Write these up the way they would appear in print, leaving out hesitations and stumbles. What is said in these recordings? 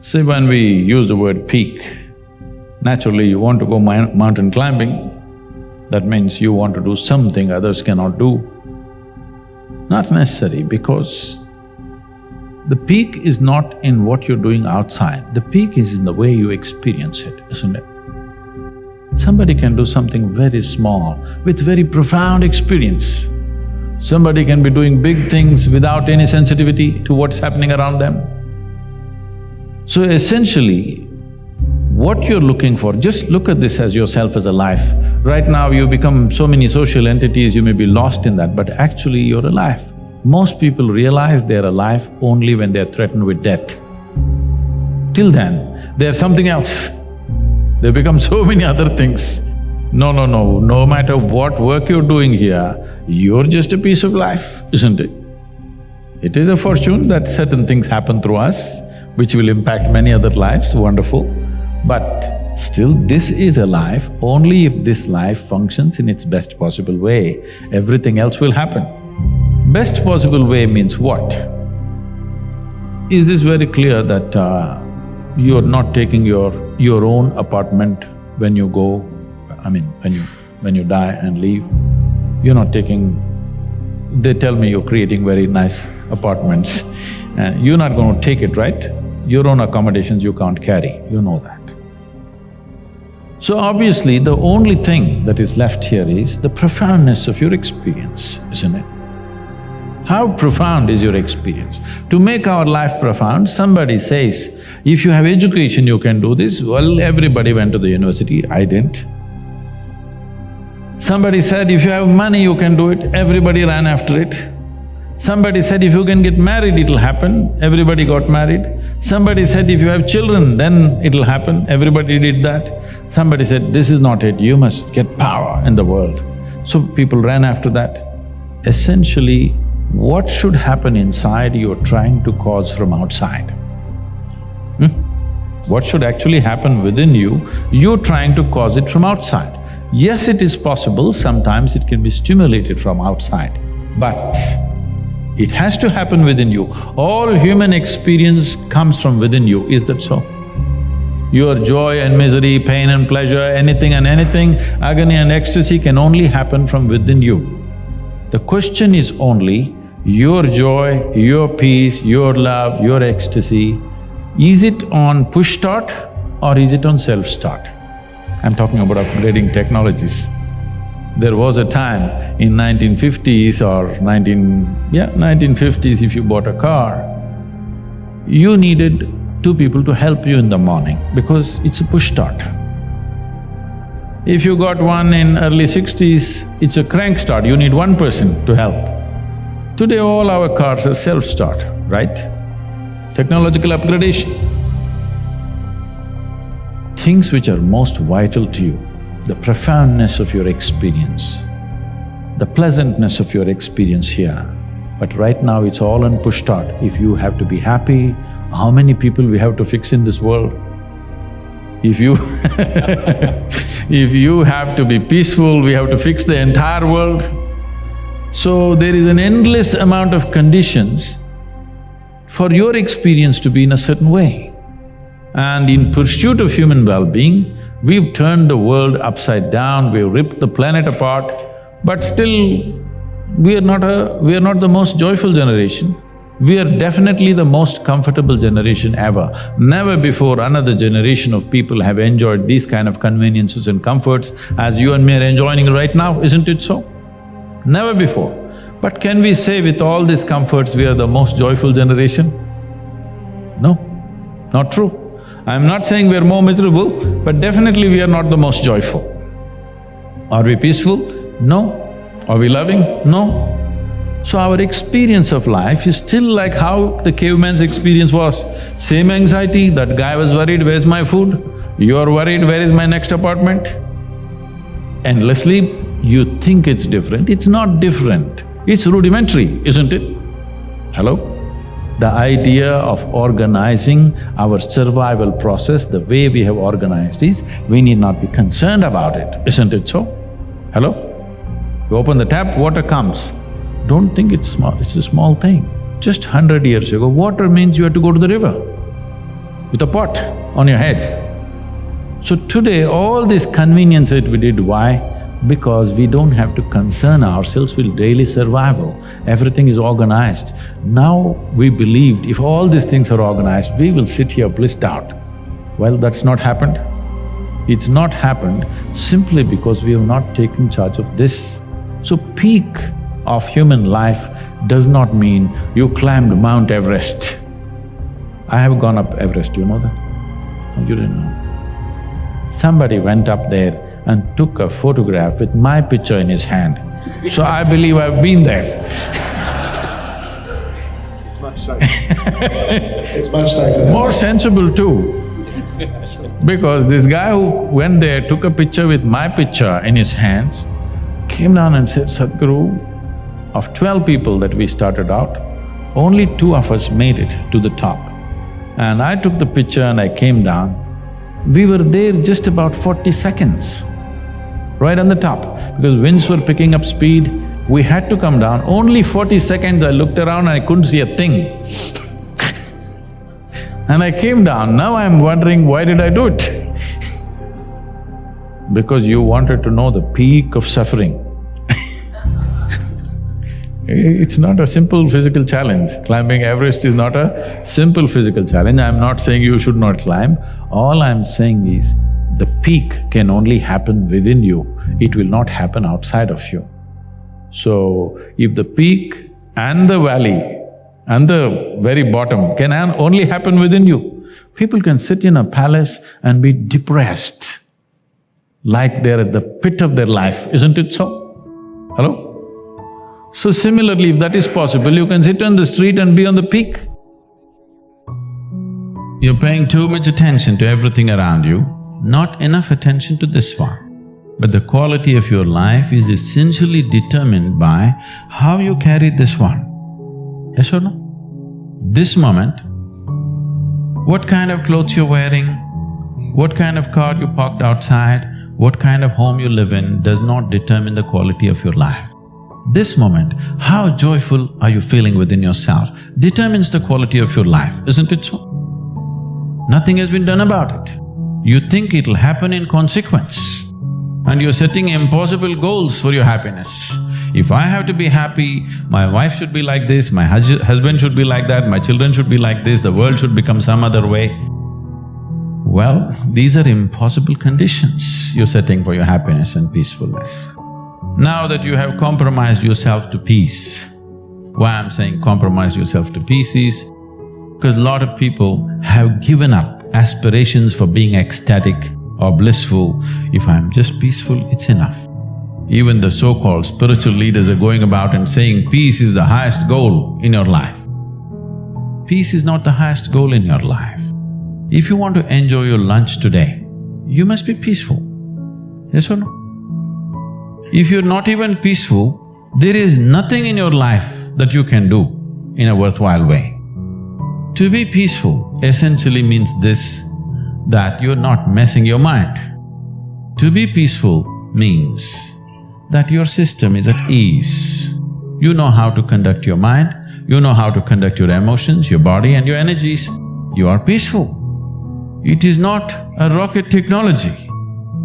See, when we use the word peak, naturally you want to go mountain climbing, that means you want to do something others cannot do. Not necessary, because the peak is not in what you're doing outside, the peak is in the way you experience it, isn't it? Somebody can do something very small with very profound experience. Somebody can be doing big things without any sensitivity to what's happening around them. So essentially, what you're looking for, just look at this as yourself as a life. Right now you become so many social entities, you may be lost in that, but actually you're alive. Most people realize they're alive only when they're threatened with death. Till then, they're something else. They become so many other things. No matter what work you're doing here, you're just a piece of life, isn't it? It is a fortune that certain things happen through us, which will impact many other lives, wonderful. But still, this is a life. Only if this life functions in its best possible way, everything else will happen. Best possible way means what? Is this very clear that you're not taking your own apartment when you go, when you die and leave? You're not taking… They tell me you're creating very nice apartments, you're not going to take it, right? Your own accommodations you can't carry, you know that. So obviously, the only thing that is left here is the profoundness of your experience, isn't it? How profound is your experience? To make our life profound, somebody says, if you have education you can do this. Well, everybody went to the university, I didn't. Somebody said, if you have money you can do it, everybody ran after it. Somebody said, if you can get married it'll happen, everybody got married. Somebody said, if you have children then it'll happen, everybody did that. Somebody said, this is not it, you must get power in the world. So people ran after that. Essentially, what should happen inside you're trying to cause from outside. What should actually happen within you, you're trying to cause it from outside. Yes, it is possible, sometimes it can be stimulated from outside, but it has to happen within you. All human experience comes from within you, is that so? Your joy and misery, pain and pleasure, anything and anything, agony and ecstasy can only happen from within you. The question is only, your joy, your peace, your love, your ecstasy, is it on push start or is it on self-start? I'm talking about upgrading technologies. There was a time in 1950s or 1950s, if you bought a car, you needed two people to help you in the morning because it's a push start. If you got one in early 60s, it's a crank start, you need one person to help. Today all our cars are self-start, right? Technological upgradation. Things which are most vital to you, the profoundness of your experience, the pleasantness of your experience here. But right now it's all on push start. If you have to be happy, how many people we have to fix in this world? If you if you have to be peaceful, we have to fix the entire world. So there is an endless amount of conditions for your experience to be in a certain way. And in pursuit of human well-being, we've turned the world upside down, we've ripped the planet apart, but still we are not the most joyful generation. We are definitely the most comfortable generation ever. Never before another generation of people have enjoyed these kind of conveniences and comforts as you and me are enjoying right now, isn't it so? Never before. But can we say with all these comforts we are the most joyful generation? No, not true. I'm not saying we're more miserable, but definitely we are not the most joyful. Are we peaceful? No. Are we loving? No. So our experience of life is still like how the caveman's experience was. Same anxiety, that guy was worried, where's my food? You're worried, where is my next apartment? Endlessly, you think it's different, it's not different. It's rudimentary, isn't it? Hello? The idea of organizing our survival process the way we have organized is, we need not be concerned about it, isn't it so? Hello? You open the tap, water comes. Don't think it's small, it's a small thing. Just 100 years ago, water means you had to go to the river. with a pot on your head. So today, all this convenience that we did, why? Because we don't have to concern ourselves with daily survival. Everything is organized. Now we believed if all these things are organized, we will sit here blissed out. Well, that's not happened. It's not happened simply because we have not taken charge of this. So peak of human life does not mean you climbed Mount Everest. I have gone up Everest, you know that? Oh, you didn't know. Somebody went up there and took a photograph with my picture in his hand. So I believe I've been there. It's much safer. It's much safer. More sensible too. Because this guy who went there, took a picture with my picture in his hands, came down and said, Sadhguru, of 12 people that we started out, only 2 of us made it to the top. And I took the picture and I came down. We were there just about 40 seconds, right on the top. Because winds were picking up speed, we had to come down. Only 40 seconds I looked around and I couldn't see a thing. And I came down. Now I'm wondering, why did I do it? Because you wanted to know the peak of suffering. It's not a simple physical challenge. Climbing Everest is not a simple physical challenge. I'm not saying you should not climb. All I'm saying is, the peak can only happen within you. It will not happen outside of you. So, if the peak and the valley and the very bottom can only happen within you, people can sit in a palace and be depressed, like they're at the pit of their life, isn't it so? Hello? So similarly, if that is possible, you can sit on the street and be on the peak. You're paying too much attention to everything around you, not enough attention to this one. But the quality of your life is essentially determined by how you carry this one. Yes or no? This moment, what kind of clothes you're wearing, what kind of car you parked outside, what kind of home you live in does not determine the quality of your life. This moment, how joyful are you feeling within yourself determines the quality of your life, isn't it so? Nothing has been done about it. You think it'll happen in consequence, and you're setting impossible goals for your happiness. If I have to be happy, my wife should be like this, my husband should be like that, my children should be like this, the world should become some other way. Well, these are impossible conditions you're setting for your happiness and peacefulness. Now that you have compromised yourself to peace, why I'm saying compromise yourself to peace is because a lot of people have given up aspirations for being ecstatic or blissful. If I'm just peaceful, it's enough. Even the so-called spiritual leaders are going about and saying peace is the highest goal in your life. Peace is not the highest goal in your life. If you want to enjoy your lunch today, you must be peaceful. Yes or no? If you're not even peaceful, there is nothing in your life that you can do in a worthwhile way. To be peaceful essentially means this, that you're not messing your mind. To be peaceful means that your system is at ease. You know how to conduct your mind, you know how to conduct your emotions, your body and your energies. You are peaceful. It is not a rocket technology.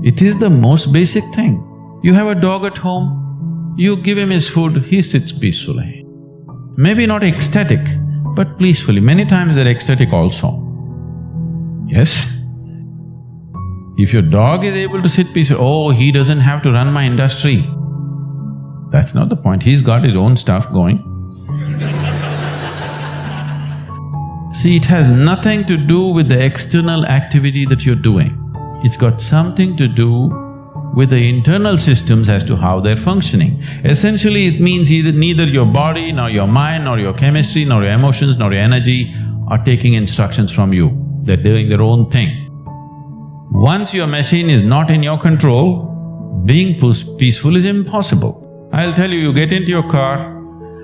It is the most basic thing. You have a dog at home, you give him his food, he sits peacefully. Maybe not ecstatic, but peacefully. Many times they're ecstatic also. Yes? If your dog is able to sit peacefully, oh, he doesn't have to run my industry. That's not the point, he's got his own stuff going. See, it has nothing to do with the external activity that you're doing. It's got something to do with the internal systems as to how they're functioning. Essentially, it means neither your body, nor your mind, nor your chemistry, nor your emotions, nor your energy are taking instructions from you. They're doing their own thing. Once your machine is not in your control, being peaceful is impossible. I'll tell you, you get into your car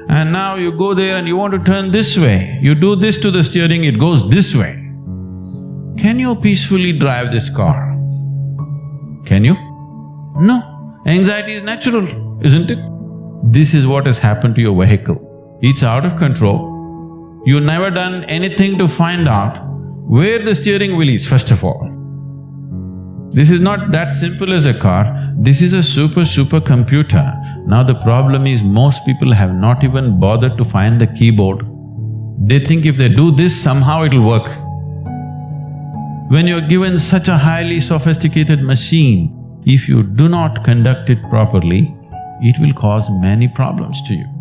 and now you go there and you want to turn this way. You do this to the steering, it goes this way. Can you peacefully drive this car? Can you? No. Anxiety is natural, isn't it? This is what has happened to your vehicle. It's out of control. You've never done anything to find out where the steering wheel is, first of all. This is not that simple as a car, this is a super computer. Now the problem is most people have not even bothered to find the keyboard. They think if they do this, somehow it'll work. When you're given such a highly sophisticated machine, if you do not conduct it properly, it will cause many problems to you.